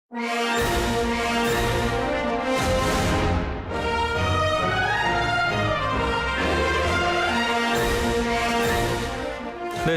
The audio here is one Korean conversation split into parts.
네,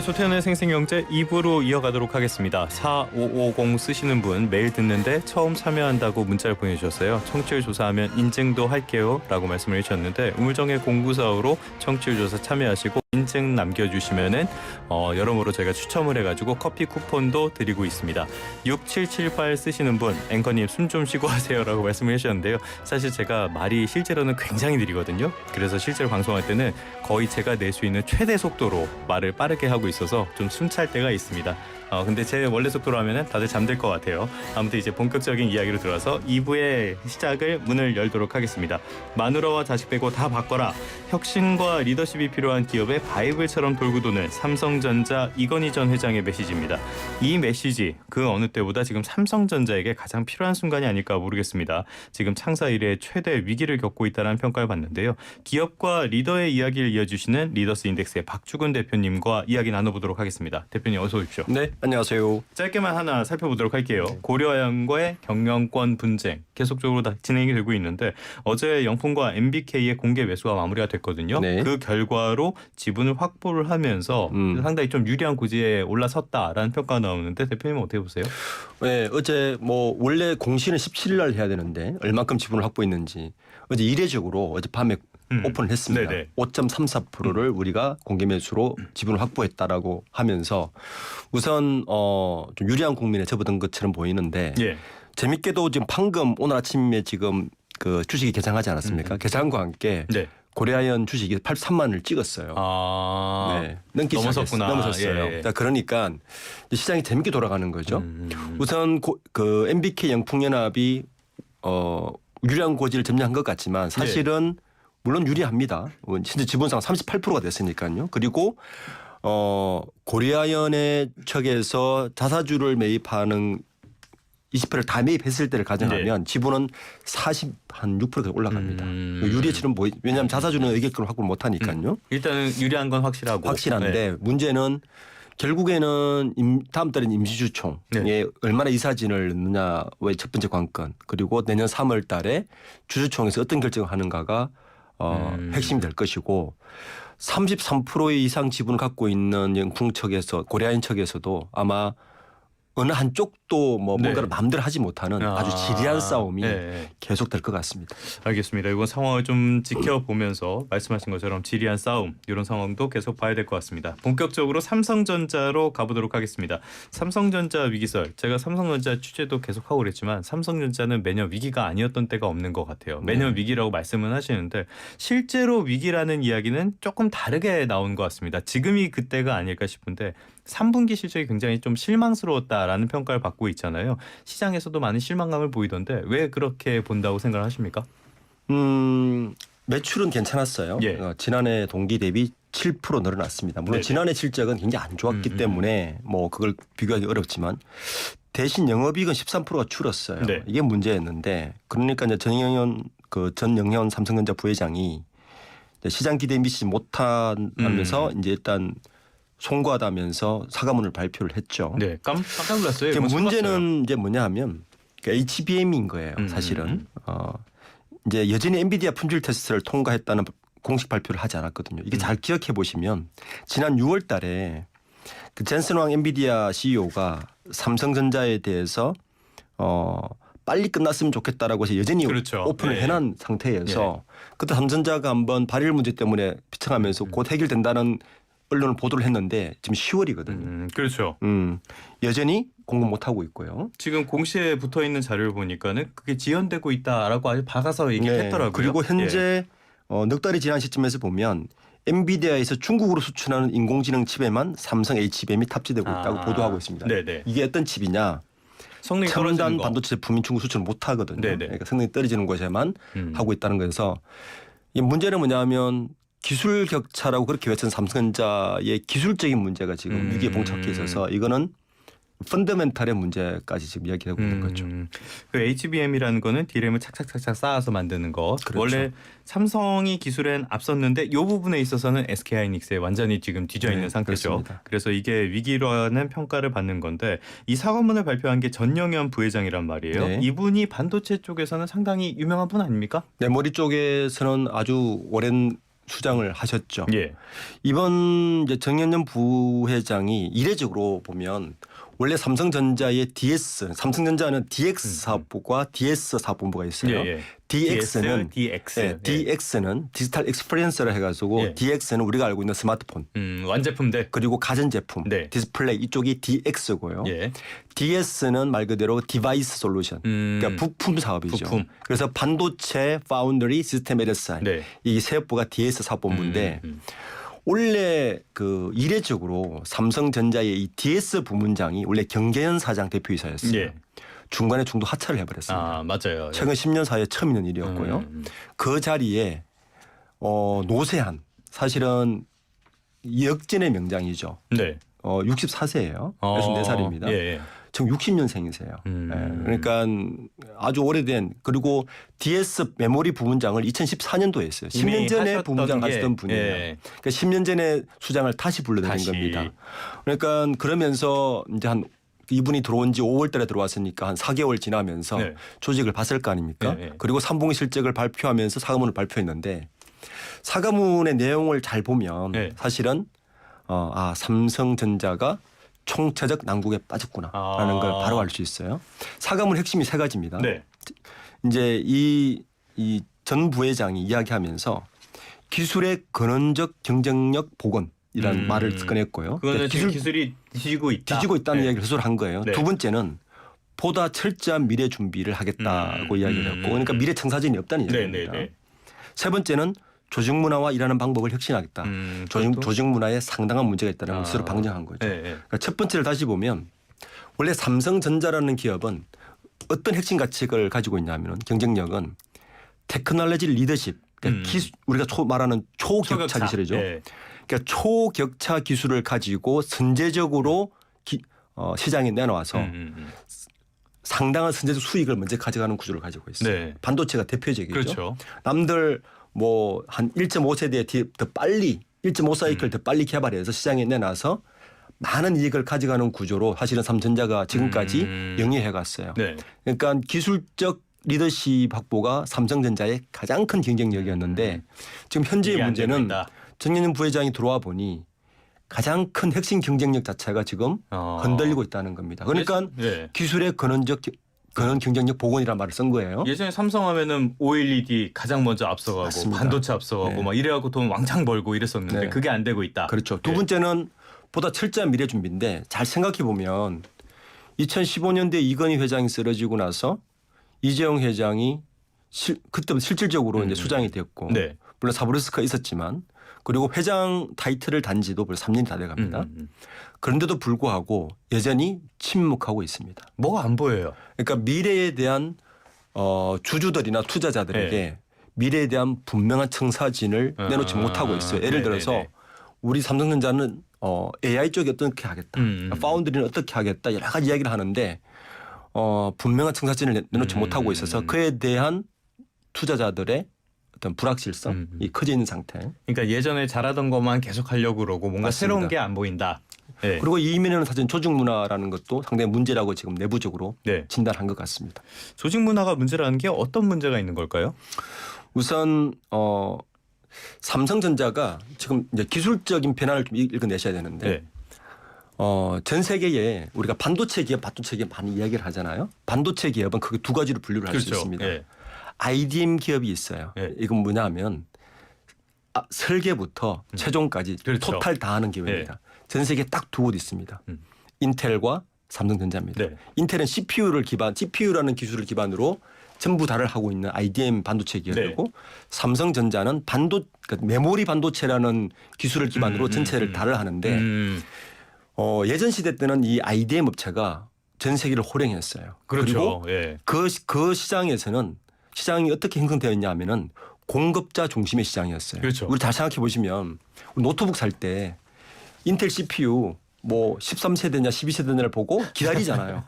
조태현의 생생경제 2부로 이어가도록 하겠습니다. 4550 쓰시는 분 메일 듣는데 처음 참여한다고 문자를 보내주셨어요. 청취율 조사하면 인증도 할게요 라고 말씀을 해주셨는데 우물정의 공구사업으로 청취율 조사 참여하시고 인증 남겨주시면은 여러모로 저희가 추첨을 해가지고 커피 쿠폰도 드리고 있습니다. 6778 쓰시는 분 앵커님 숨 좀 쉬고 하세요 라고 말씀을 해주셨는데요. 사실 제가 말이 실제로는 굉장히 느리거든요. 그래서 실제로 방송할 때는 거의 제가 낼 수 있는 최대 속도로 말을 빠르게 하고 있어서 좀 숨찰 때가 있습니다. 근데 제 원래 속도로 하면은 다들 잠들 것 같아요. 아무튼 이제 본격적인 이야기로 들어와서 2부의 시작을 문을 열도록 하겠습니다. 마누라와 자식 빼고 다 바꿔라. 혁신과 리더십이 필요한 기업의 바이블처럼 돌고 도는 삼성전자 이건희 전 회장의 메시지입니다. 이 메시지 그 어느 때보다 지금 삼성전자에게 가장 필요한 순간이 아닐까 모르겠습니다. 지금 창사 이래 최대 위기를 겪고 있다는 평가를 받는데요. 기업과 리더의 이야기를 이어주시는 리더스 인덱스의 박주근 대표님과 이야기 나눠보도록 하겠습니다. 대표님 어서 오십시오. 네, 안녕하세요. 짧게만 하나 살펴보도록 할게요. 고려아연과의 경영권 분쟁 계속적으로 다 진행이 되고 있는데 어제 영풍과 MBK의 공개 매수가 마무리가 됐거든요. 네. 그 결과로 지분을 확보를 하면서 상당히 좀 유리한 고지에 올라섰다라는 평가가 나오는데 대표님은 어떻게 보세요? 네, 어제 원래 공시는 17일 날 해야 되는데 얼만큼 지분을 확보했는지 어제 이례적으로 어젯밤에 오픈을 했습니다. 5.34%를 우리가 공개 매수로 지분을 확보했다라고 하면서 우선 좀 유리한 국민에 접어든 것처럼 보이는데 예. 재밌게도 지금 방금 오늘 아침에 지금 그 주식이 개장하지 않았습니까? 개장과 함께 네. 고려아연 주식이 83만을 찍었어요. 네. 넘기 넘어섰구나. 넘어섰어요. 예. 자, 그러니까 시장이 재밌게 돌아가는 거죠. 우선 그 MBK 영풍연합이 유리한 고지를 점령한 것 같지만 사실은 물론 유리합니다. 현재 지분상 38%가 됐으니까요. 그리고 고려아연의 측에서 자사주를 매입하는 20%를 다 매입했을 때를 가정하면 지분은 6%까지 올라갑니다. 유리치는 왜냐하면 자사주는 의결권을 확보를 못하니까요. 일단은 유리한 건 확실한데 네. 문제는 결국에는 다음 달엔 임시주총에 얼마나 이사진을 넣느냐의 첫 번째 관건, 그리고 내년 3월 달에 주주총에서 어떤 결정을 하는가가 핵심이 될 것이고 33% 이상 지분을 갖고 있는 영풍 측에서 고려아연 측에서도 아마 어느 한쪽도 뭔가를 마음대로 하지 못하는 아주 지리한 싸움이 계속될 것 같습니다. 알겠습니다. 이번 상황을 좀 지켜보면서 말씀하신 것처럼 지리한 싸움 이런 상황도 계속 봐야 될 것 같습니다. 본격적으로 삼성전자로 가보도록 하겠습니다. 삼성전자 위기설 제가 삼성전자 취재도 계속하고 그랬지만 삼성전자는 매년 위기가 아니었던 때가 없는 것 같아요. 매년 위기라고 말씀은 하시는데 실제로 위기라는 이야기는 조금 다르게 나온 것 같습니다. 지금이 그때가 아닐까 싶은데 3분기 실적이 굉장히 좀 실망스러웠다라는 평가를 받고 있잖아요. 시장에서도 많은 실망감을 보이던데 왜 그렇게 본다고 생각을 하십니까? 매출은 괜찮았어요. 지난해 동기 대비 7% 늘어났습니다. 물론 지난해 실적은 굉장히 안 좋았기 때문에 그걸 비교하기 어렵지만 대신 영업이익은 13%가 줄었어요. 이게 문제였는데 그러니까 이제 전영현 삼성전자 부회장이 시장 기대에 미치지 못하면서 이제 일단 송구하다면서 사과문을 발표를 했죠. 네, 깜짝 놀랐어요. 문제는 이제 뭐냐 하면 HBM인 거예요. 사실은 이제 여전히 엔비디아 품질 테스트를 통과했다는 공식 발표를 하지 않았거든요. 이게 잘 기억해 보시면 지난 6월달에 그 젠슨 왕 엔비디아 CEO가 삼성전자에 대해서 빨리 끝났으면 좋겠다라고 해서 여전히 오픈을 해놓은 상태여서 그때 삼성전자가 한번 발열 문제 때문에 비청하면서 곧 해결된다는 언론을 보도를 했는데 지금 10월이거든요. 그렇죠. 여전히 공급 못 하고 있고요. 지금 공시에 붙어 있는 자료를 보니까는 그게 지연되고 있다라고 아주 박아서 얘기했더라고요. 그리고 현재 넉 달이 지난 시점에서 보면 엔비디아에서 중국으로 수출하는 인공지능 칩에만 삼성 HBM이 탑재되고 있다고 보도하고 있습니다. 이게 어떤 칩이냐? 첨단 반도체 제품인 중국 수출을 못 하거든요. 그러니까 성능이 떨어지는 곳에만 하고 있다는 거여서 이 문제는 뭐냐면 기술 격차라고 그렇게 외친 삼성전자의 기술적인 문제가 지금 위기에 봉착해 있어서 이거는 펀더멘탈의 문제까지 지금 이야기하고 있는 거죠. 그 HBM이라는 거는 D램을 착착착착 쌓아서 만드는 것. 그렇죠. 원래 삼성이 기술엔 앞섰는데 이 부분에 있어서는 SK하이닉스에 완전히 지금 뒤져 있는 네, 상태죠. 그렇습니다. 그래서 이게 위기라는 평가를 받는 건데 이 사과문을 발표한 게 전영현 부회장이란 말이에요. 네. 이분이 반도체 쪽에서는 상당히 유명한 분 아닙니까? 메모리 쪽에서는 아주 오랜 수장을 하셨죠. 예. 이번 이제 정현현 부회장이 이례적으로 보면 원래 삼성전자의 DS, 삼성전자는 DX 사업부와 DS 사업본부가 있어요. 예, 예. DX는 DX. 예. DX는 디지털 익스피리언스를 해가지고 예. DX는 우리가 알고 있는 스마트폰 완제품들. 그리고 가전제품, 네. 디스플레이 이쪽이 DX고요. 예. DS는 말 그대로 디바이스 솔루션, 그러니까 부품 사업이죠. 부품. 그래서 반도체, 파운드리, 시스템 LSI 네. 이 사업부가 DS 사업본부인데 원래 그 이례적으로 삼성전자의 이 DS 부문장이 원래 경계현 사장 대표이사였어요. 예. 중간에 중도 하차를 해버렸습니다. 아 맞아요. 최근 10년 사이에 처음 있는 일이었고요. 그 자리에 노세한 사실은 역전의 명장이죠. 네. 64세예요. 64살입니다. 예, 예. 지금 60년생이세요. 그러니까 아주 오래된 그리고 DS 메모리 부문장을 2014년도에 했어요. 10년 전에 부문장 하시던 분이에요. 예. 그러니까 10년 전에 수장을 다시 불러내는 다시. 겁니다. 그러니까 그러면서 이제 한 이분이 들어온 지 5월 달에 들어왔으니까 한 4개월 지나면서 네. 조직을 봤을 거 아닙니까? 네, 네. 그리고 3분기 실적을 발표하면서 사과문을 발표했는데 사과문의 내용을 잘 보면 네. 사실은 삼성전자가 총체적 난국에 빠졌구나라는 걸 바로 알 수 있어요. 사과문 핵심이 세 가지입니다. 네. 이제 이 전 부회장이 이야기하면서 기술의 근원적 경쟁력 복원이라는 말을 꺼냈고요. 그거는 지금 기술이 뒤지고 있다. 뒤지고 있다는 네. 이야기를 스스로 한 거예요. 네. 두 번째는 보다 철저한 미래 준비를 하겠다고 이야기를 했고 그러니까 미래 청사진이 없다는 네, 이야기입니다. 네, 네. 세 번째는 조직 문화와 일하는 방법을 혁신하겠다. 조직 문화에 상당한 문제가 있다는 걸 스스로 방증한 거죠. 네, 네. 그러니까 첫 번째를 다시 보면 원래 삼성전자라는 기업은 어떤 핵심 가치를 가지고 있냐면 경쟁력은 테크놀로지 리더십, 그러니까 우리가 말하는 초격차 기술이죠. 네. 그러니까 초격차 기술을 가지고 선제적으로 시장에 내놓아서 상당한 선제적 수익을 먼저 가져가는 구조를 가지고 있어요. 네. 반도체가 대표적이죠. 그렇죠. 남들 뭐 한 1.5세대 더 빨리 1.5 사이클 더 빨리 개발해서 시장에 내놔서 많은 이익을 가져가는 구조로 사실은 삼성전자가 지금까지 영위해 갔어요. 네. 그러니까 기술적 리더십 확보가 삼성전자의 가장 큰 경쟁력이었는데 지금 현재의 이게 안 되고 문제는 있다. 정현현 부회장이 들어와 보니 가장 큰 핵심 경쟁력 자체가 지금 흔들리고 있다는 겁니다. 그러니까 네. 기술의 근원 경쟁력 복원이라는 말을 쓴 거예요. 예전에 삼성하면은 OLED 가장 먼저 앞서가고 맞습니다. 반도체 앞서가고 네. 막 이래갖고 돈 왕창 벌고 이랬었는데 네. 그게 안 되고 있다. 그렇죠. 두 네. 번째는 보다 철저한 미래 준비인데 잘 생각해 보면 2015년대 이건희 회장이 쓰러지고 나서 이재용 회장이 그때부터 실질적으로 이제 수장이 됐고 네. 물론 사브리스크가 있었지만 그리고 회장 타이틀을 단 지도 벌써 3년이 다 돼갑니다. 그런데도 불구하고 여전히 침묵하고 있습니다. 뭐가 안 보여요. 그러니까 미래에 대한 주주들이나 투자자들에게 네. 미래에 대한 분명한 청사진을 내놓지 못하고 있어요. 예를 들어서 네네네. 우리 삼성전자는 AI 쪽에 어떻게 하겠다. 파운드리는 어떻게 하겠다. 여러 가지 이야기를 하는데 분명한 청사진을 내놓지 못하고 있어서 그에 대한 투자자들의 어떤 불확실성이 커져 있는 상태. 그러니까 예전에 잘하던 것만 계속 하려고 그러고 뭔가 맞습니다. 새로운 게 안 보인다. 네. 그리고 이 이면에는 사실 조직 문화라는 것도 상당히 문제라고 지금 내부적으로 네. 진단한 것 같습니다. 조직 문화가 문제라는 게 어떤 문제가 있는 걸까요? 우선 삼성전자가 지금 이제 기술적인 변화를 좀 읽어내셔야 되는데 네. 전 세계에 우리가 반도체 기업 많이 이야기를 하잖아요. 반도체 기업은 크게 두 가지로 분류를 할 수 그렇죠. 있습니다. 네. IDM 기업이 있어요. 네. 이건 뭐냐면 설계부터 최종까지 그렇죠. 토탈 다 하는 기업입니다. 전 세계에 딱 두 곳 있습니다. 인텔과 삼성전자입니다. 네. 인텔은 CPU라는 기술을 기반으로 전부 다를 하고 있는 IDM 반도체 기업이고 삼성전자는 그러니까 메모리 반도체라는 기술을 기반으로 전체를 다를 하는데 예전 시대 때는 이 IDM 업체가 전 세계를 호령했어요. 그렇죠. 그리고 예. 그 시장에서는 시장이 어떻게 형성되어 있냐면은 공급자 중심의 시장이었어요. 그렇죠. 우리 잘 생각해 보시면 노트북 살 때 인텔 CPU 뭐 13세대냐 12세대냐를 보고 기다리잖아요.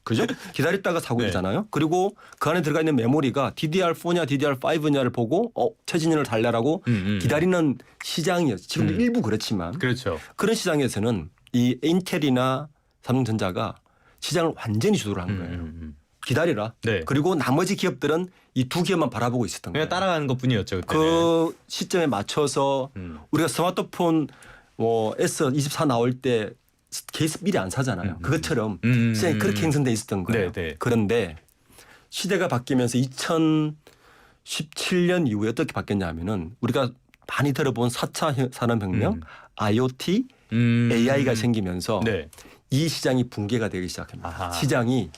그죠? 기다렸다가 사고 네. 있잖아요. 그리고 그 안에 들어가 있는 메모리가 DDR4냐 DDR5냐를 보고 최진열을 달래라고 기다리는 시장이었어요. 지금도 일부 그렇지만 그렇죠. 그런 시장에서는 이 인텔이나 삼성전자가 시장을 완전히 주도를 한 거예요. 기다리라. 네. 그리고 나머지 기업들은 이 두 기업만 바라보고 있었던 그냥 거예요. 따라가는 것뿐이었죠. 그때는. 그 시점에 맞춰서 우리가 스마트폰 뭐 S24 나올 때 케이스 미리 안 사잖아요. 그것처럼 시장이 그렇게 형성돼 있었던 거예요. 네, 네. 그런데 시대가 바뀌면서 2017년 이후에 어떻게 바뀌었냐면은 우리가 많이 들어본 4차 산업혁명, IoT, AI가 생기면서 네. 이 시장이 붕괴가 되기 시작합니다. 아하. 시장이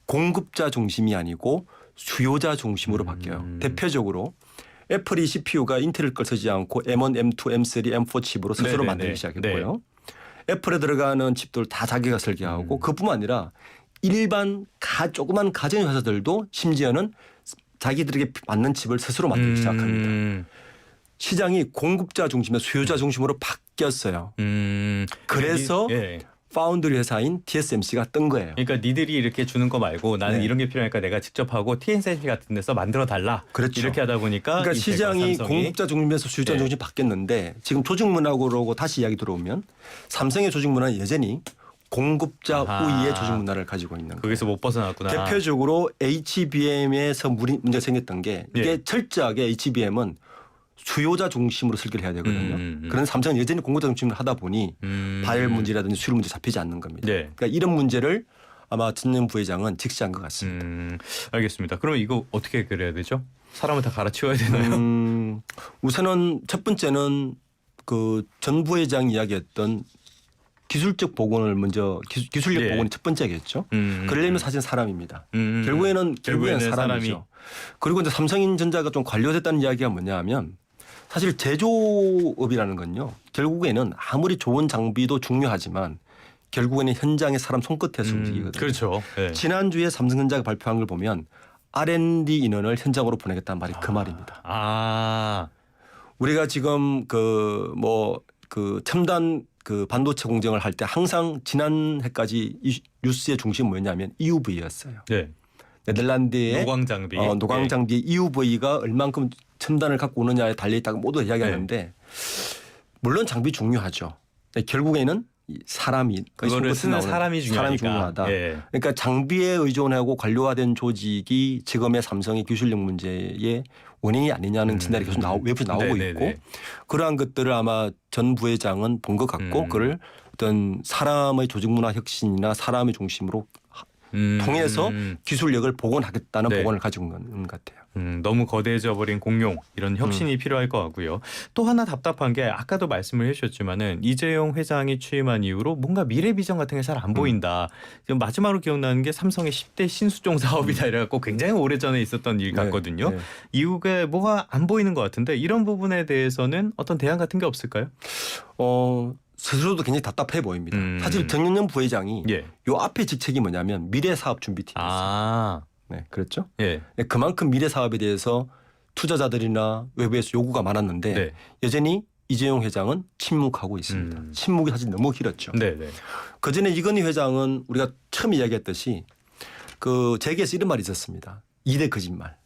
공급자 중심이 아니고 수요자 중심으로 바뀌어요. 대표적으로 애플이 CPU가 인텔 걸 쓰지 않고 M1, M2, M3, M4 칩으로 스스로 네네네. 만들기 시작했고요. 애플에 들어가는 칩들 다 자기가 설계하고 그뿐만 아니라 일반 조그만 가전 회사들도 심지어는 자기들에게 맞는 칩을 스스로 만들기 시작합니다. 시장이 공급자 중심에 수요자 중심으로 바뀌었어요. 그래서 예. 파운드리 회사인 TSMC가 뜬 거예요. 그러니까 니들이 이렇게 주는 거 말고 나는 네. 이런 게 필요하니까 내가 직접 하고 TSMC 같은 데서 만들어 달라. 그렇죠. 이렇게 하다 보니까 그러니까 인텔과 시장이 삼성이 공급자 중심에서 수요자 네. 중심 바뀌었는데 지금 조직 문화로 다시 이야기 들어오면 삼성의 조직 문화는 여전히 공급자 아하. 우위의 조직 문화를 가지고 있는 거예요. 거기서 못 벗어났구나. 대표적으로 HBM에서 문제가 생겼던 게 이게 예. 철저하게 HBM은 수요자 중심으로 설계를 해야 되거든요. 그런 삼성은 여전히 공급자 중심으로 하다 보니 발열 문제라든지 수율 문제 잡히지 않는 겁니다. 네. 그러니까 이런 문제를 아마 진영 부회장은 직시한 것 같습니다. 알겠습니다. 그럼 이거 어떻게 그래야 되죠? 사람을 다 갈아치워야 되나요? 우선은 첫 번째는 그 전 부회장이 이야기했던 기술적 복원을 먼저 기술력 예. 복원이 첫 번째겠죠. 그러려면 사실 사람입니다. 결국에는 사람이죠. 사람이. 그리고 이제 삼성전자가 좀 관료됐다는 이야기가 뭐냐하면 사실 제조업이라는 건요. 결국에는 아무리 좋은 장비도 중요하지만 결국에는 현장의 사람 손끝에서 움직이거든요. 그렇죠. 네. 지난주에 삼성전자가 발표한 걸 보면 R&D 인원을 현장으로 보내겠다는 말이 그 말입니다. 아. 우리가 지금 그 첨단 그 반도체 공정을 할 때 항상 지난해까지 뉴스의 중심이 뭐였냐면 EUV였어요. 네. 네덜란드의 노광 장비. 노광 장비 EUV가 얼만큼 첨단을 갖고 오느냐에 달려 있다고 모두 이야기하는데 물론 장비 중요하죠. 근데 결국에는 이 사람이 그거를 쓰는 사람이 중요하니까. 중요하다. 예. 그러니까 장비에 의존하고 관료화된 조직이 지금의 삼성의 기술력 문제의 원인이 아니냐는 진단이 계속 외부에서 나오고 네네네. 있고 그러한 것들을 아마 전 부회장은 본 것 같고 그걸 어떤 사람의 조직 문화 혁신이나 사람의 중심으로 통해서 기술력을 복원하겠다는 네. 복원을 가지고 있는 것 같아요. 너무 거대해져 버린 공룡 이런 혁신이 필요할 것 같고요. 또 하나 답답한 게 아까도 말씀을 해주셨지만은 이재용 회장이 취임한 이후로 뭔가 미래 비전 같은 게 잘 안 보인다. 지금 마지막으로 기억나는 게 삼성의 10대 신수종 사업이다 이래갖고 굉장히 오래전에 있었던 일 같거든요. 네. 이후에 뭐가 안 보이는 것 같은데 이런 부분에 대해서는 어떤 대안 같은 게 없을까요? 스스로도 굉장히 답답해 보입니다. 사실 정윤영 부회장이 예. 요 앞에 직책이 뭐냐면 미래 사업 준비팀이었어요. 아, 네, 그렇죠. 예. 그만큼 미래 사업에 대해서 투자자들이나 외부에서 요구가 많았는데 네. 여전히 이재용 회장은 침묵하고 있습니다. 침묵이 사실 너무 길었죠. 네, 네. 그전에 이건희 회장은 우리가 처음 이야기했듯이 그 재계에서 이런 말이 있었습니다. 2대 거짓말.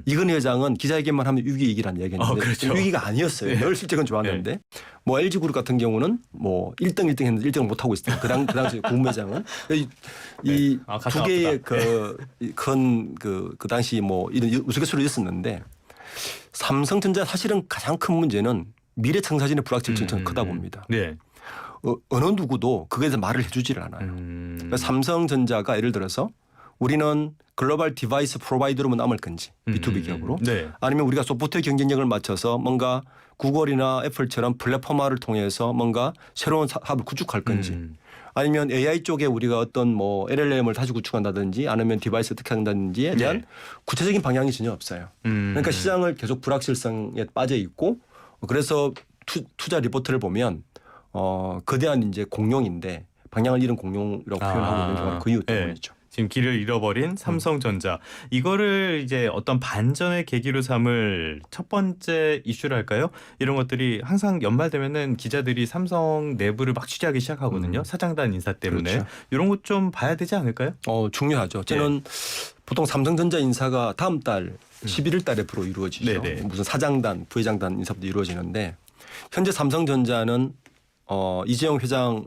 이건희 회장은 기자회견만 하면 위기이기라는 얘기했는데 그렇죠. 위기가 아니었어요. 늘 실적은 좋았는데 뭐 LG그룹 같은 경우는 뭐 1등 했는데 1등을 못하고 있었어요. 그 당시 고문회장은 이 두 개의 그 당시 뭐 이런 우스갯소리를 있었는데 삼성전자 사실은 가장 큰 문제는 미래 청사진의 불확실성이 저는 크다 봅니다. 네. 어느 누구도 그거에 대해서 말을 해주지를 않아요. 그러니까 삼성전자가 예를 들어서 우리는 글로벌 디바이스 프로바이더로만 남을 건지 B2B 기업으로 네. 아니면 우리가 소프트웨어 경쟁력을 맞춰서 뭔가 구글이나 애플처럼 플랫폼화를 통해서 뭔가 새로운 사업을 구축할 건지 아니면 AI 쪽에 우리가 어떤 뭐 LLM을 다시 구축한다든지 아니면 디바이스 어떻게 한다든지에 대한 구체적인 방향이 전혀 없어요. 그러니까 시장을 계속 불확실성에 빠져 있고 그래서 투자 리포트를 보면 거대한 이제 공룡인데 방향을 잃은 공룡이라고 표현하고 있는 경우가 그 이유 때문이죠. 지금 길을 잃어버린 삼성전자. 이거를 이제 어떤 반전의 계기로 삼을 첫 번째 이슈랄까요? 이런 것들이 항상 연말되면은 기자들이 삼성 내부를 막 취재하기 시작하거든요. 사장단 인사 때문에. 그렇죠. 이런 것 좀 봐야 되지 않을까요? 중요하죠. 저는 보통 삼성전자 인사가 다음 달 11월 달에 주로 이루어지죠. 네네. 무슨 사장단, 부회장단 인사부터 이루어지는데 현재 삼성전자는 이재용 회장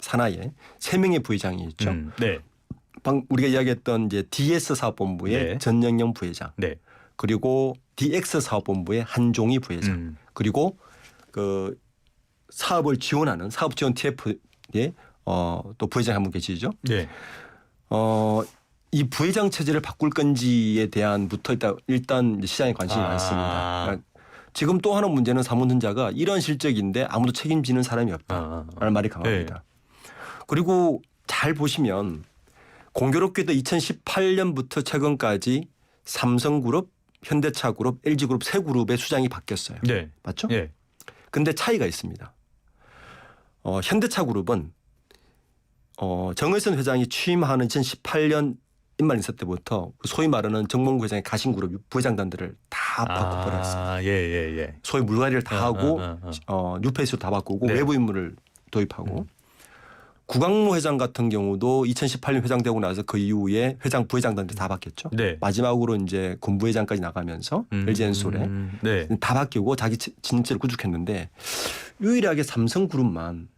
산하에 3명의 부회장이 있죠. 네. 우리가 이야기했던 이제 DS 사업본부의 네. 전영영 부회장, 네. 그리고 DX 사업본부의 한종희 부회장, 그리고 그 사업을 지원하는 사업 지원 TF의 또 부회장 한 분 계시죠. 네. 이 부회장 체제를 바꿀 건지에 대한부터 일단 시장에 관심이 많습니다. 그러니까 지금 또 하나 문제는 삼성전자가 이런 실적인데 아무도 책임지는 사람이 없다라는 말이 강합니다. 그리고 잘 보시면 공교롭게도 2018년부터 최근까지 삼성그룹, 현대차그룹, LG그룹 세 그룹의 수장이 바뀌었어요. 네. 맞죠? 네. 근데 차이가 있습니다. 현대차그룹은 정의선 회장이 취임하는 2018년 인말 인사 때부터 소위 말하는 정몽구 회장의 가신그룹 부회장단들을 다 바꿔버렸습니다. 예. 소위 물갈이를 다 하고 뉴페이스로 다 바꾸고 네. 외부 인물을 도입하고 구광모 회장 같은 경우도 2018년 회장되고 나서 그 이후에 회장 부회장단들 다 바뀌었죠. 네. 마지막으로 이제 군부회장까지 나가면서 LG엔솔에 네. 다 바뀌고 자기 진출을 구축했는데 유일하게 삼성그룹만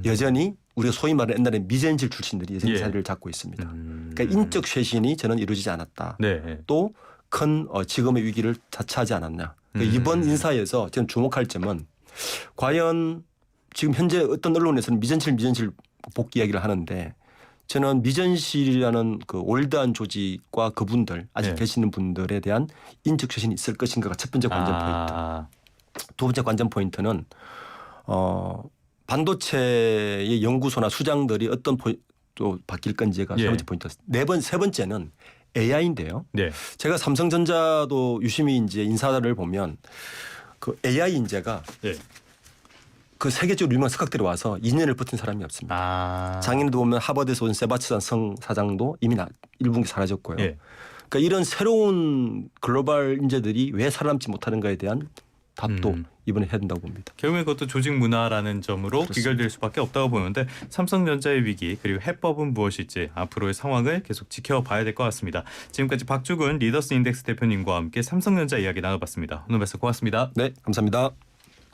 여전히 우리가 소위 말하는 옛날에 미전실 출신들이 여전히 자리를 잡고 있습니다. 그러니까 인적 쇄신이 저는 이루어지지 않았다. 네. 또 큰 지금의 위기를 자처하지 않았냐. 그러니까 이번 인사에서 저는 주목할 점은 과연 지금 현재 어떤 언론에서는 미전실 복귀 이야기를 하는데 저는 미전실이라는 그 올드한 조직과 그분들 아직 계시는 분들에 대한 인적 쇄신이 있을 것인가가 첫 번째 관전 포인트. 두 번째 관전 포인트는 반도체의 연구소나 수장들이 어떤 또 바뀔 건지가 세 번째 포인트. 세 번째는 AI인데요. 네. 제가 삼성전자도 유심히 이제 인사를 보면 그 AI 인재가 그 세계적으로 유명한 석학들이 와서 2년을 버틴 사람이 없습니다. 작년에도 보면 하버드에서 온 세바스찬 성 사장도 이미 1분기 사라졌고요. 그러니까 이런 새로운 글로벌 인재들이 왜 살아남지 못하는가에 대한 답도 이번에 해야 된다고 봅니다. 결국에 그것도 조직 문화라는 점으로 그렇습니다. 귀결될 수밖에 없다고 보는데 삼성전자의 위기 그리고 해법은 무엇일지 앞으로의 상황을 계속 지켜봐야 될 것 같습니다. 지금까지 박주근 리더스 인덱스 대표님과 함께 삼성전자 이야기 나눠봤습니다. 오늘 말씀 고맙습니다. 네, 감사합니다.